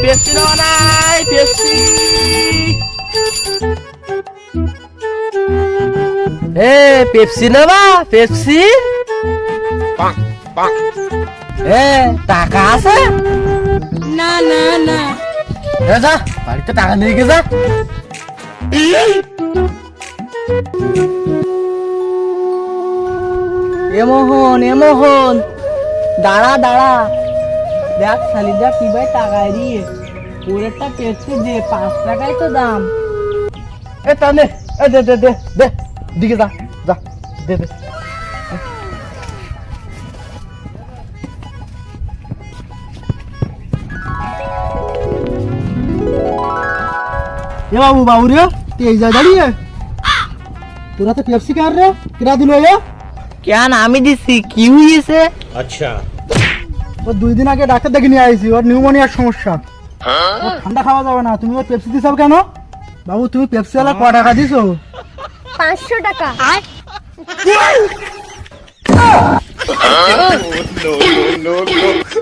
Pepsi নেওয়া নাই, Pepsi. এ Pepsi নেবা, পেপসি। এ টাকা আছে? না না না। যা বাড়িতে টাকা নিয়ে গে যা। এ মোহন দাঁড়া দাঁড়া, দেখ শালিদা কি ভাই টাকায় দিয়ে ওর একটা পেপসি দে, 5 টাকায় তো দাম। এ তানে এ দে দে দে দে, দিকে যা যা, দে দে। এ বাবু রে, তুই এই জায়গায় দাঁড়িয়ে তোরা তো পেপসি কার রে, কিরা দিল এ? কেন আমি দিছি, কি হয়েছে? अच्छा ও 2 দিন আগে ডাক্তার দেখে নিয়ে আইছি, ওর নিউমোনিয়ার সমস্যা। ও ঠান্ডা খাওয়া যাবে না, তুমি ওর পেপসি দিছো কেন? বাবু তুমি পেপসি ওয়ালা ক টাকা দিছো? 500 টাকা। no no no no